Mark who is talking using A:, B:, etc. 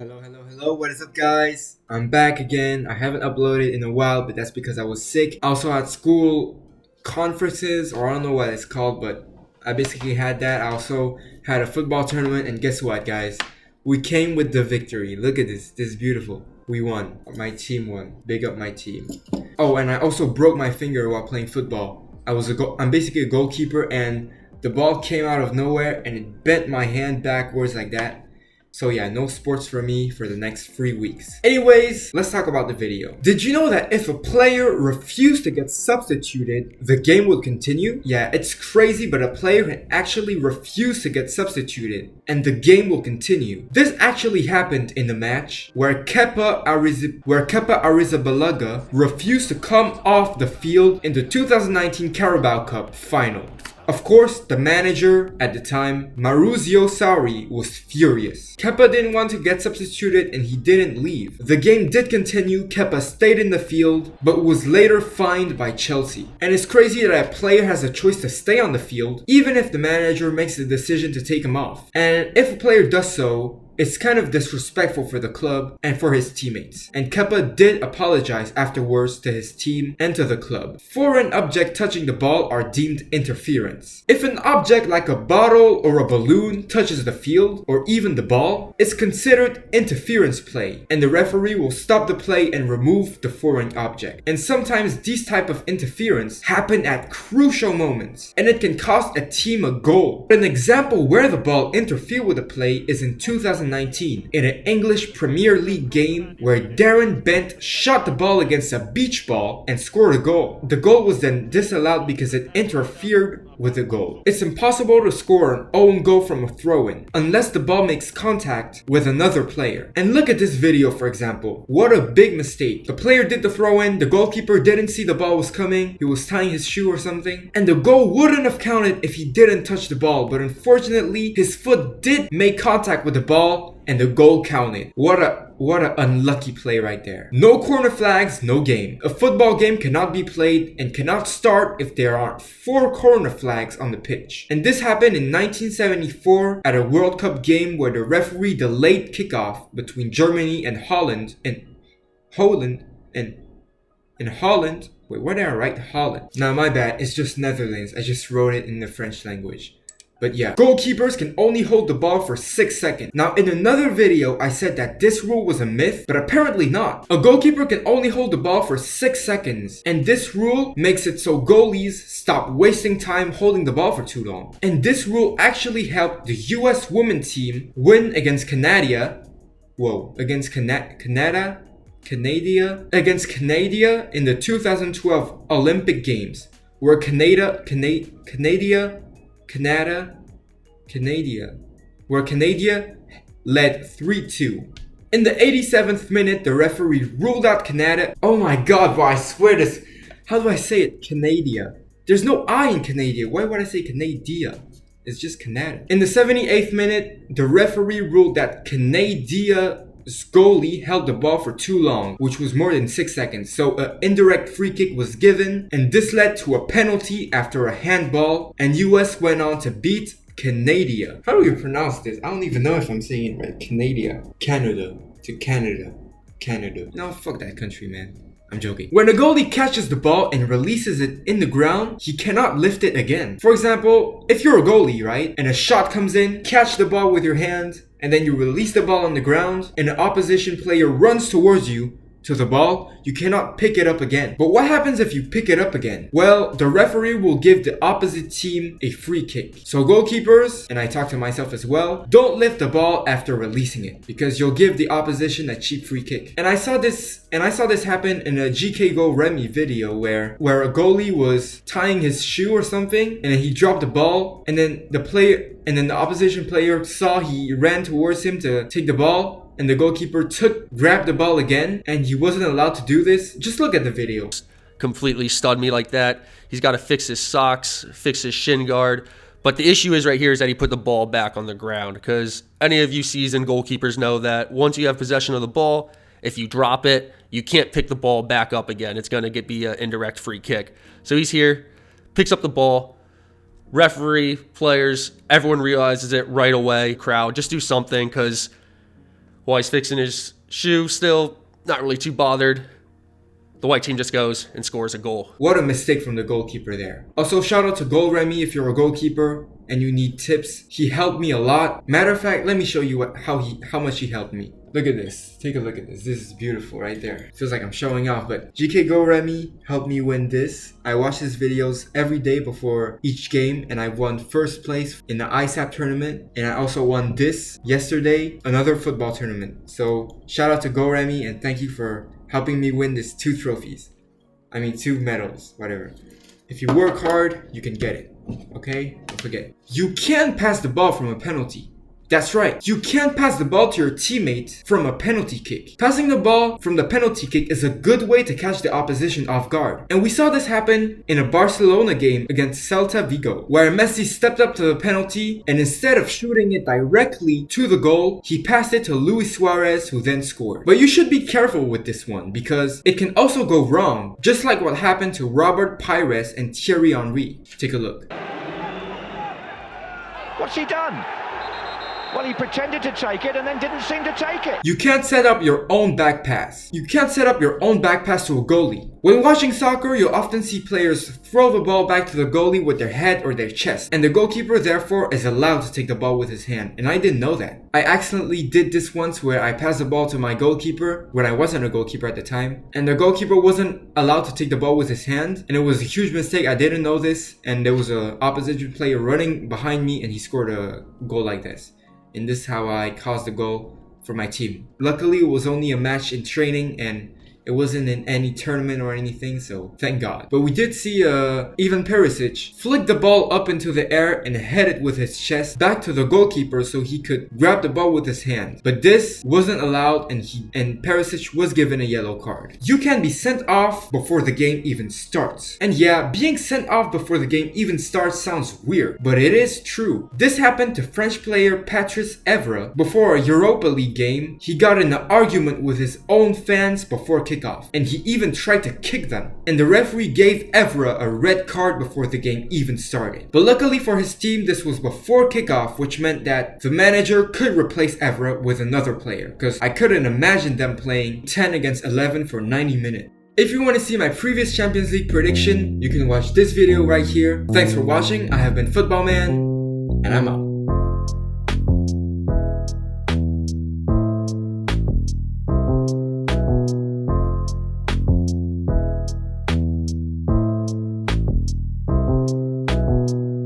A: Hello, what is up guys? I'm back again. I haven't uploaded in a while, but that's because I was sick. I also had school conferences, or I don't know what it's called, but I basically had that. I also had a football tournament, and guess what guys? We came with the victory. Look at this is beautiful. We won. My team won. Big up my team. Oh, and I also broke my finger while playing football. I'm basically a goalkeeper, and the ball came out of nowhere and it bent my hand backwards like that. So yeah, no sports for me for the next 3 weeks. Anyways, let's talk about the video. Did you know that if a player refused to get substituted, the game will continue? Yeah, it's crazy, but a player can actually refuse to get substituted and the game will continue. This actually happened in the match where Kepa Arrizabalaga refused to come off the field in the 2019 Carabao Cup final. Of course, the manager at the time, Maruzio Sarri, was furious. Kepa didn't want to get substituted and he didn't leave. The game did continue, Kepa stayed in the field, but was later fined by Chelsea. And it's crazy that a player has a choice to stay on the field, even if the manager makes the decision to take him off. And if a player does so, it's kind of disrespectful for the club and for his teammates. And Kepa did apologize afterwards to his team and to the club. Foreign objects touching the ball are deemed interference. If an object like a bottle or a balloon touches the field or even the ball, it's considered interference play and the referee will stop the play and remove the foreign object. And sometimes these type of interference happen at crucial moments and it can cost a team a goal. An example where the ball interfered with the play is in 2019 in an English Premier League game where Darren Bent shot the ball against a beach ball and scored a goal. The goal was then disallowed because it interfered with the goal. It's impossible to score an own goal from a throw-in unless the ball makes contact with another player. And look at this video for example. What a big mistake. The player did the throw-in, the goalkeeper didn't see the ball was coming, he was tying his shoe or something, and the goal wouldn't have counted if he didn't touch the ball, but unfortunately his foot did make contact with the ball and the goal counted. What a unlucky play right there. No corner flags, no game. A football game cannot be played and cannot start if there aren't 4 corner flags on the pitch. And this happened in 1974 at a World Cup game where the referee delayed kickoff between Germany and Holland. Wait, what did I write? Holland. Nah, my bad. It's just Netherlands. I just wrote it in the French language. But yeah, goalkeepers can only hold the ball for 6 seconds. Now in another video, I said that this rule was a myth, but apparently not. A goalkeeper can only hold the ball for 6 seconds. And this rule makes it so goalies stop wasting time holding the ball for too long. And this rule actually helped the US women's team win against Canada in the 2012 Olympic Games, where Canada, led 3-2. In the 87th minute, the referee ruled out Canada. Oh my god, bro, I swear this. How do I say it? Canada. There's no I in Canada. Why would I say Canada? It's just Canada. In the 78th minute, the referee ruled that Canada's goalie held the ball for too long, which was more than 6 seconds. So an indirect free kick was given, and this led to a penalty after a handball, and US went on to beat Canada. How do you pronounce this? I don't even know if I'm saying it right. Canada. No, fuck that country, man. I'm joking. When a goalie catches the ball and releases it in the ground, he cannot lift it again. For example, if you're a goalie, right, and a shot comes in, catch the ball with your hand, and then you release the ball on the ground, and an opposition player runs towards you to the ball, you cannot pick it up again. But what happens if you pick it up again? Well, the referee will give the opposite team a free kick. So goalkeepers, and I talk to myself as well, don't lift the ball after releasing it, because you'll give the opposition a cheap free kick. And I saw this happen in a GK Go Remy video where a goalie was tying his shoe or something, and then he dropped the ball, and then the opposition player saw he ran towards him to take the ball, and the goalkeeper grabbed the ball again, and he wasn't allowed to do this. Just look at the video.
B: Completely stunned me like that. He's got to fix his socks, fix his shin guard. But the issue is right here is that he put the ball back on the ground, because any of you seasoned goalkeepers know that once you have possession of the ball, if you drop it, you can't pick the ball back up again. It's going to be an indirect free kick. So he's here, picks up the ball. Referee, players, everyone realizes it right away. Crowd, just do something, because while he's fixing his shoe, still not really too bothered. The white team just goes and scores a goal.
A: What a mistake from the goalkeeper there. Also, shout out to Goal Remy if you're a goalkeeper and you need tips. He helped me a lot. Matter of fact, let me show you how much he helped me. Look at this. Take a look at this. This is beautiful right there. Feels like I'm showing off, but GK Go Remy helped me win this. I watch his videos every day before each game, and I won first place in the ISAP tournament, and I also won this yesterday, another football tournament. So shout out to Go Remy, and thank you for helping me win this 2 trophies. I mean 2 medals, whatever. If you work hard, you can get it. Okay? Don't forget. You can pass the ball from a penalty. That's right, you can't pass the ball to your teammate from a penalty kick. Passing the ball from the penalty kick is a good way to catch the opposition off guard. And we saw this happen in a Barcelona game against Celta Vigo, where Messi stepped up to the penalty and instead of shooting it directly to the goal, he passed it to Luis Suarez, who then scored. But you should be careful with this one because it can also go wrong, just like what happened to Robert Pires and Thierry Henry. Take a look.
C: What's he done? Well, he pretended to take it and then didn't seem to take it.
A: You can't set up your own back pass. You can't set up your own back pass to a goalie. When watching soccer, you'll often see players throw the ball back to the goalie with their head or their chest, and the goalkeeper therefore is allowed to take the ball with his hand, and I didn't know that. I accidentally did this once where I passed the ball to my goalkeeper when I wasn't a goalkeeper at the time, and the goalkeeper wasn't allowed to take the ball with his hand, and it was a huge mistake. I didn't know this, and there was an opposition player running behind me and he scored a goal like this. And this is how I caused the goal for my team. Luckily, it was only a match in training and it wasn't in any tournament or anything, so thank God. But we did see Ivan Perisic flick the ball up into the air and head it with his chest back to the goalkeeper so he could grab the ball with his hand. But this wasn't allowed and Perisic was given a yellow card. You can be sent off before the game even starts. And yeah, being sent off before the game even starts sounds weird, but it is true. This happened to French player Patrice Evra before a Europa League game. He got in an argument with his own fans before kickoff, and he even tried to kick them. And the referee gave Evra a red card before the game even started. But luckily for his team, this was before kickoff, which meant that the manager could replace Evra with another player, because I couldn't imagine them playing 10 against 11 for 90 minutes. If you want to see my previous Champions League prediction, you can watch this video right here. Thanks for watching. I have been Football Man, and I'm out.